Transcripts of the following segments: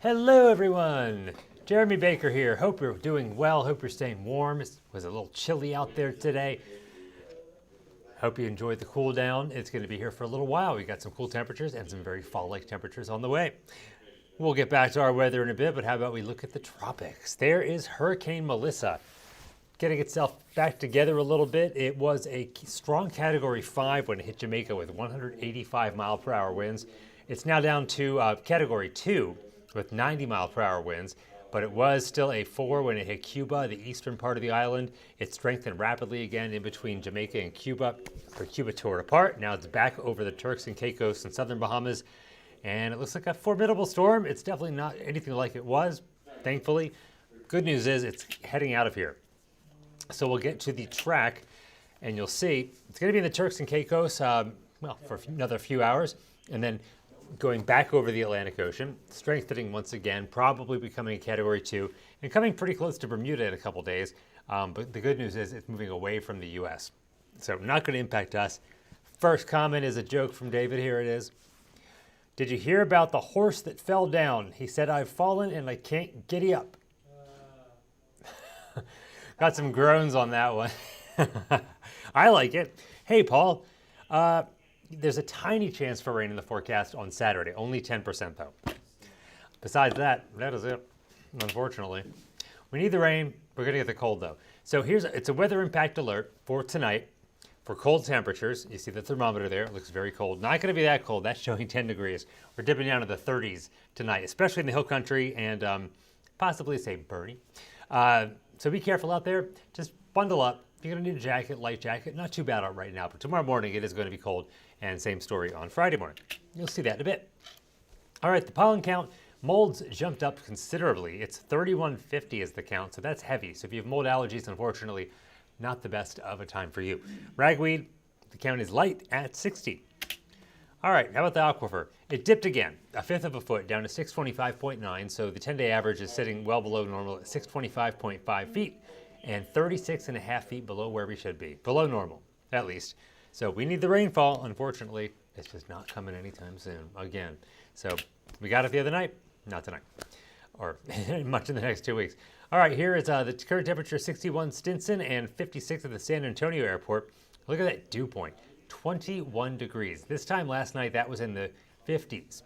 Hello everyone, Jeremy Baker here. Hope you're doing well, hope you're staying warm. It was a little chilly out there today. Hope you enjoyed the cool down. It's going to be here for a little while. We got some cool temperatures and some very fall-like temperatures on the way. We'll get back to our weather in a bit, but how about we look at the tropics? There is Hurricane Melissa getting itself back together a little bit. It was a strong Category 5 when it hit Jamaica with 185 mile per hour winds. It's now down to Category 2 with 90 mile per hour winds, but it was still a 4 when it hit Cuba, the eastern part of the island. It strengthened rapidly again in between Jamaica and Cuba. Cuba tore it apart. Now it's back over the Turks and Caicos and southern Bahamas, and it looks like a formidable storm. It's definitely not anything like it was, thankfully. Good news is it's heading out of here. So we'll get to the track, and you'll see it's going to be in the Turks and Caicos, for another few hours, and then going back over the Atlantic Ocean, strengthening once again, probably becoming a Category 2, and coming pretty close to Bermuda in a couple days. But the good news is it's moving away from the U.S., so not going to impact us. First comment is a joke from David. Here it is. Did you hear about the horse that fell down? He said, "I've fallen and I can't giddy up." Got some groans on that one. I like it. Hey, Paul. There's a tiny chance for rain in the forecast on Saturday. Only 10% though. Besides that, that is it, unfortunately. We need the rain. We're going to get the cold though. So it's a weather impact alert for tonight for cold temperatures. You see the thermometer there. It looks very cold. Not going to be that cold. That's showing 10 degrees. We're dipping down to the 30s tonight, especially in the hill country and possibly, say, Bernie. So be careful out there. Just bundle up. You're going to need a jacket, light jacket. Not too bad out right now, but tomorrow morning it is going to be cold. And same story on Friday morning. You'll see that in a bit. All right, the pollen count. Molds jumped up considerably. It's 3150 is the count, so that's heavy. So if you have mold allergies, unfortunately, not the best of a time for you. Ragweed, the count is light at 60. All right, how about the aquifer? It dipped again, a fifth of a foot, down to 625.9. So the 10-day average is sitting well below normal at 625.5 feet. And 36.5 feet below where we should be. Below normal, at least. So we need the rainfall. Unfortunately, it's just not coming anytime soon, again. So we got it the other night, not tonight, or much in the next 2 weeks. All right, here is the current temperature, 61 Stinson and 56 at the San Antonio airport. Look at that dew point, 21 degrees. This time last night, that was in the 50s.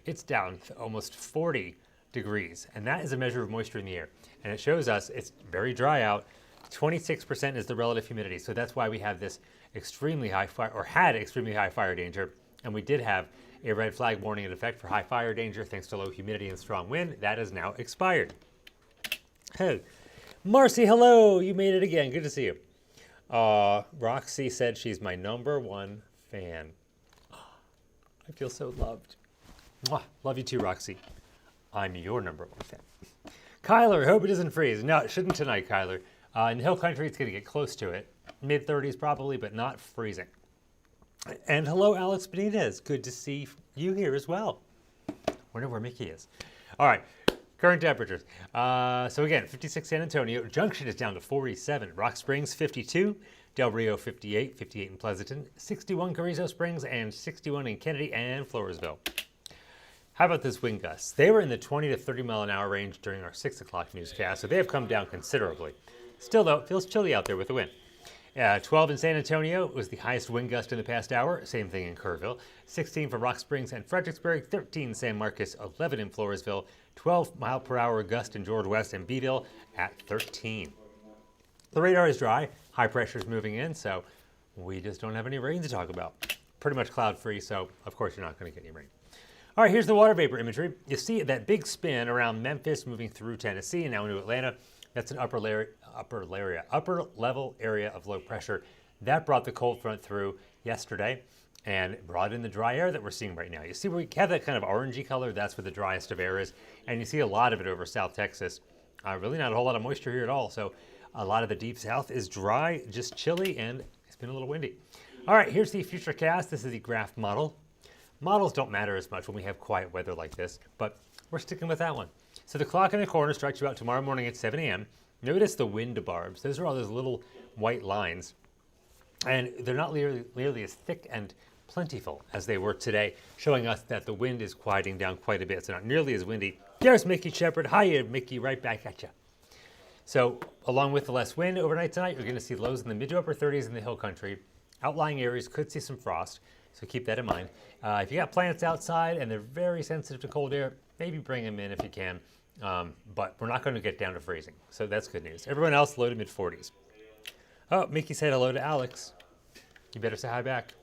It's down to almost 40 degrees, and that is a measure of moisture in the air. And it shows us it's very dry out. 26% is the relative humidity, so that's why we have this extremely high fire, or had extremely high fire danger, and we did have a red flag warning in effect for high fire danger thanks to low humidity and strong wind. That is now expired. Hey, Marcy, hello, you made it again. Good to see you. Roxy said she's my #1 fan. I feel so loved. Mwah. Love you too, Roxy. I'm your #1 fan. Kyler, hope it doesn't freeze. No, it shouldn't tonight, Kyler. In the hill country, it's going to get close to it. Mid-30s probably, but not freezing. And hello, Alex Benitez. Good to see you here as well. Wonder where Mickey is. All right, current temperatures. So again, 56 San Antonio. Junction is down to 47. Rock Springs, 52. Del Rio, 58. 58 in Pleasanton. 61 Carrizo Springs, and 61 in Kennedy and Floresville. How about this wind gusts? They were in the 20 to 30 mile an hour range during our 6 o'clock newscast, so they have come down considerably. Still, though, it feels chilly out there with the wind. 12 in San Antonio was the highest wind gust in the past hour. Same thing in Kerrville. 16 for Rock Springs and Fredericksburg. 13 in San Marcos. 11 in Floresville. 12 mile per hour gust in George West and Beeville at 13. The radar is dry. High pressure is moving in, so we just don't have any rain to talk about. Pretty much cloud free, so of course you're not going to get any rain. All right, here's the water vapor imagery. You see that big spin around Memphis moving through Tennessee and now into Atlanta. That's an upper level area of low pressure. That brought the cold front through yesterday and brought in the dry air that we're seeing right now. You see we have that kind of orangey color. That's where the driest of air is. And you see a lot of it over South Texas. Really not a whole lot of moisture here at all. So a lot of the deep south is dry, just chilly, and it's been a little windy. All right, here's the futurecast. This is the graph model. Models don't matter as much when we have quiet weather like this, but we're sticking with that one. So the clock in the corner strikes you out tomorrow morning at 7 a.m. Notice the wind barbs. Those are all those little white lines. And they're not nearly as thick and plentiful as they were today, showing us that the wind is quieting down quite a bit. It's not nearly as windy. There's Mickey Shepard. Hiya, Mickey, right back at you. So along with the less wind overnight tonight, you're going to see lows in the mid to upper 30s in the hill country. Outlying areas could see some frost, so keep that in mind. If you got plants outside and they're very sensitive to cold air, maybe bring them in if you can. But we're not going to get down to freezing, so that's good news. Everyone else, low to mid 40s. Oh, Mickey said hello to Alex. You better say hi back.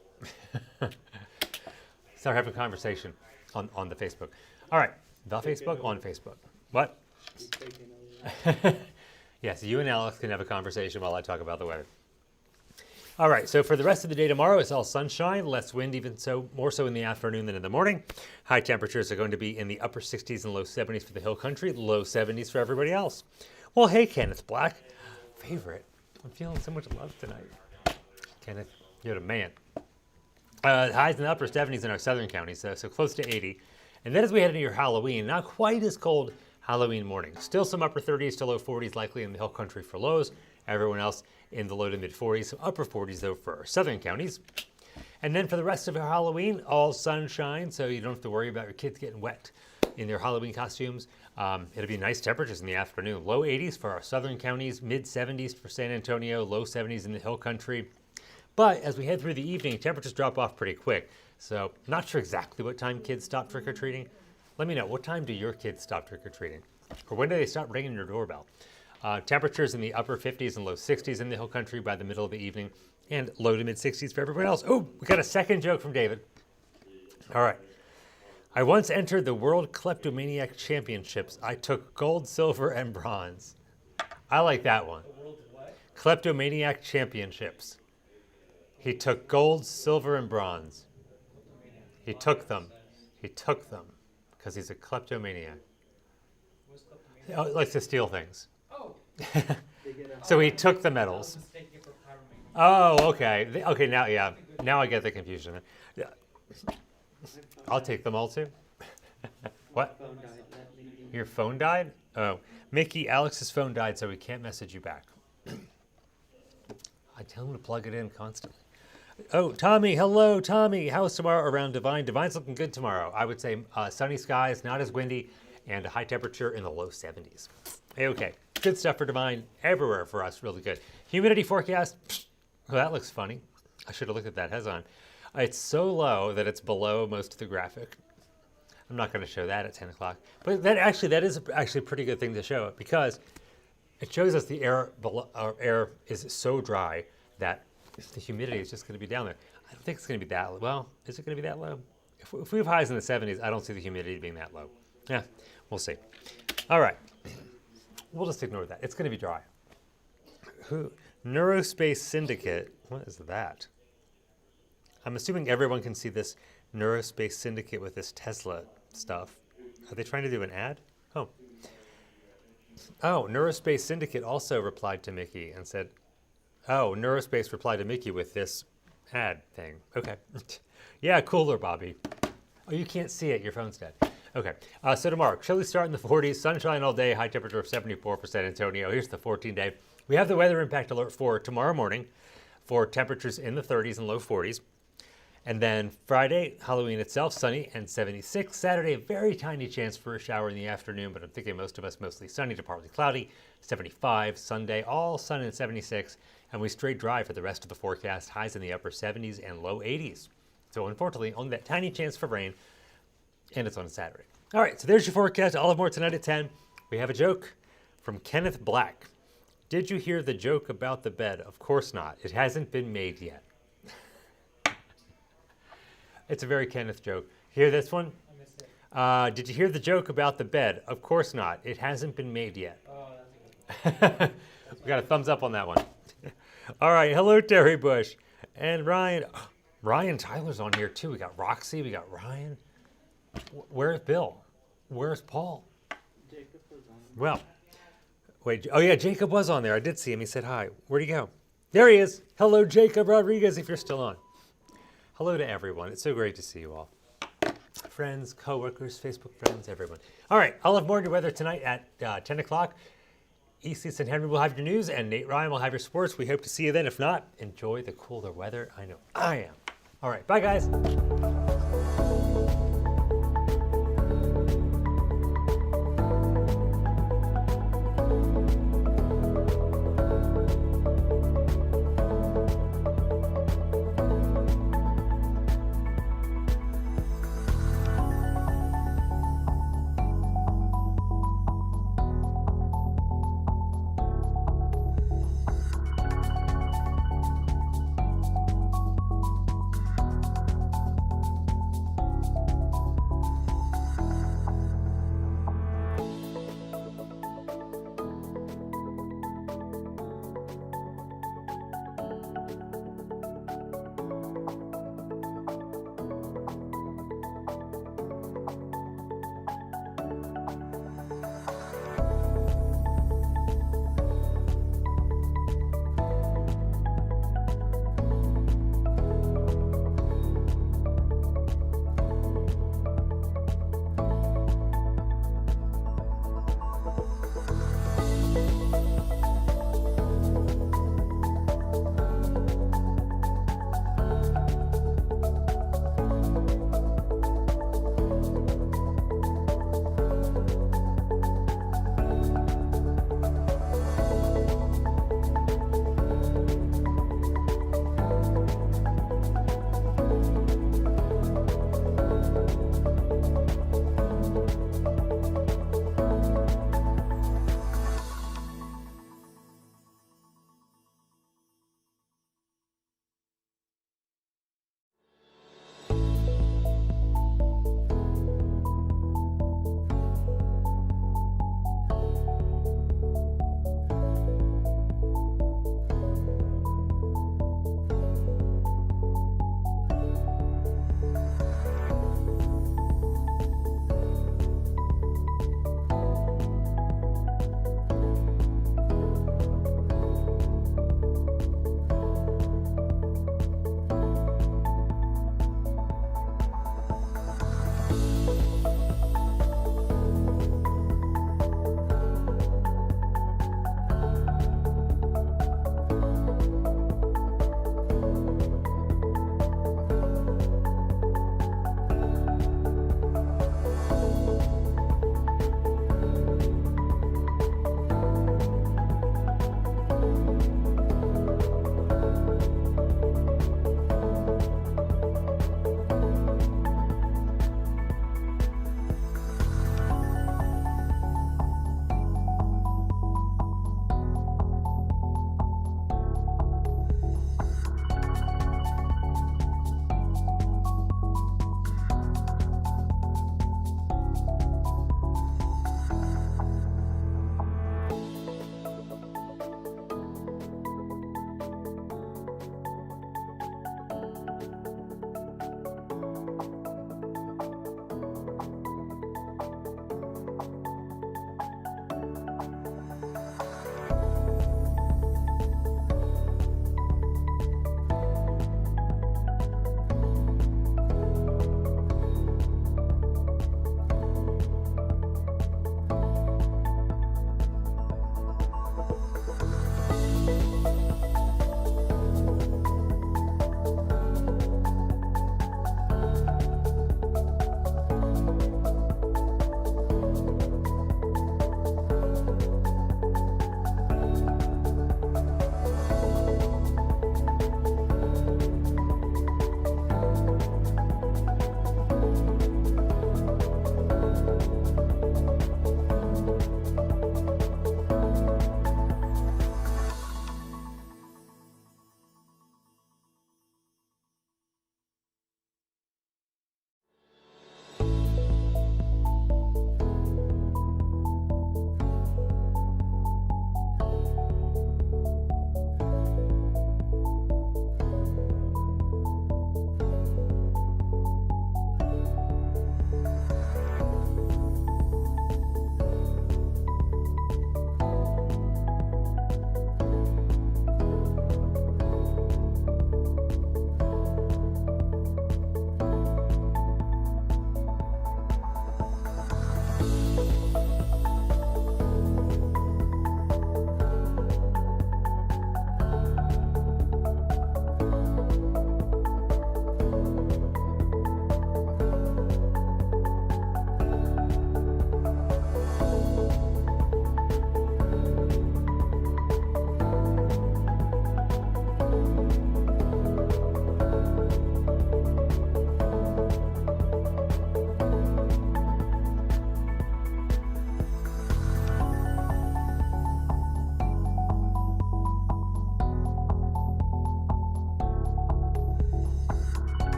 Start having a conversation on the Facebook. All right, the Facebook on Facebook. What? Yes, you and Alex can have a conversation while I talk about the weather. All right, so for the rest of the day tomorrow, it's all sunshine, less wind, even so, more so in the afternoon than in the morning. High temperatures are going to be in the upper 60s and low 70s for the hill country, low 70s for everybody else. Well, hey, Kenneth Black, favorite. I'm feeling so much love tonight. Kenneth, you're the man. Highs in the upper 70s in our southern counties, so close to 80. And then as we head into your Halloween, not quite as cold Halloween morning. Still some upper 30s to low 40s likely in the hill country for lows. Everyone else in the low to mid 40s, some upper 40s though for our southern counties. And then for the rest of our Halloween, all sunshine, so you don't have to worry about your kids getting wet in their Halloween costumes. It'll be nice temperatures in the afternoon. Low 80s for our southern counties, mid 70s for San Antonio, low 70s in the hill country. But as we head through the evening, temperatures drop off pretty quick. So not sure exactly what time kids stop trick-or-treating. Let me know, what time do your kids stop trick-or-treating? Or when do they start ringing your doorbell? Temperatures in the upper 50s and low 60s in the hill country by the middle of the evening, and low to mid 60s for everyone else. Oh, we got a second joke from David. All right. I once entered the World Kleptomaniac Championships. I took gold, silver, and bronze. I like that one. The world what? Kleptomaniac Championships. He took gold, silver, and bronze. He took them. He took them because he's a kleptomaniac. Oh, he likes to steal things. Oh. So he took the medals. Oh, okay. Okay, now, yeah. Now I get the confusion. Yeah. I'll take them all too. What? Your phone died? Oh. Mickey, Alex's phone died, so we can't message you back. I tell him to plug it in constantly. Oh, Tommy, hello, Tommy. How's tomorrow around Divine? Divine's looking good tomorrow. I would say sunny skies, not as windy, and a high temperature in the low 70s. Okay, good stuff for Divine everywhere for us, really good. Humidity forecast, well, that looks funny. I should have looked at that heads-on. It's so low that it's below most of the graphic. I'm not going to show that at 10 o'clock. But that is actually a pretty good thing to show because it shows us the air is so dry that the humidity is just going to be down there. I don't think it's going to be that low. Well, is it going to be that low? If we have highs in the 70s, I don't see the humidity being that low. Yeah, we'll see. All right. We'll just ignore that. It's going to be dry. Neurospace Syndicate. What is that? I'm assuming everyone can see this Neurospace Syndicate with this Tesla stuff. Are they trying to do an ad? Oh. Oh, Neurospace Syndicate also replied to Mickey and said, oh, Neurospace replied to Mickey with this ad thing. Okay. Yeah, cooler, Bobby. Oh, you can't see it. Your phone's dead. Okay. So tomorrow, chilly start in the 40s, sunshine all day, high temperature of 74 for San Antonio. Here's the 14-day. We have the weather impact alert for tomorrow morning for temperatures in the 30s and low 40s. And then Friday, Halloween itself, sunny and 76. Saturday, a very tiny chance for a shower in the afternoon, but I'm thinking most of us mostly sunny to partly cloudy, 75. Sunday, all sun and 76. And we straight dry for the rest of the forecast, highs in the upper 70s and low 80s. So unfortunately, only that tiny chance for rain, and it's on Saturday. All right, so there's your forecast. I'll have more tonight at 10. We have a joke from Kenneth Black. Did you hear the joke about the bed? Of course not. It hasn't been made yet. It's a very Kenneth joke. Hear this one? I missed it. Did you hear the joke about the bed? Of course not. It hasn't been made yet. Oh, that's a good one. We got a thumbs up on that one. All right. Hello, Terry Bush. And Ryan. Ryan Tyler's on here, too. We got Roxy. We got Ryan. Where's Bill? Where's Paul? Jacob was on. Well, wait. Oh, yeah, Jacob was on there. I did see him. He said hi. Where'd he go? There he is. Hello, Jacob Rodriguez, if you're still on. Hello to everyone. It's so great to see you all. Friends, coworkers, Facebook friends, everyone. All right, I'll have more of your weather tonight at 10 o'clock. Eastley St. Henry will have your news, and Nate Ryan will have your sports. We hope to see you then. If not, enjoy the cooler weather. I know I am. All right, bye guys.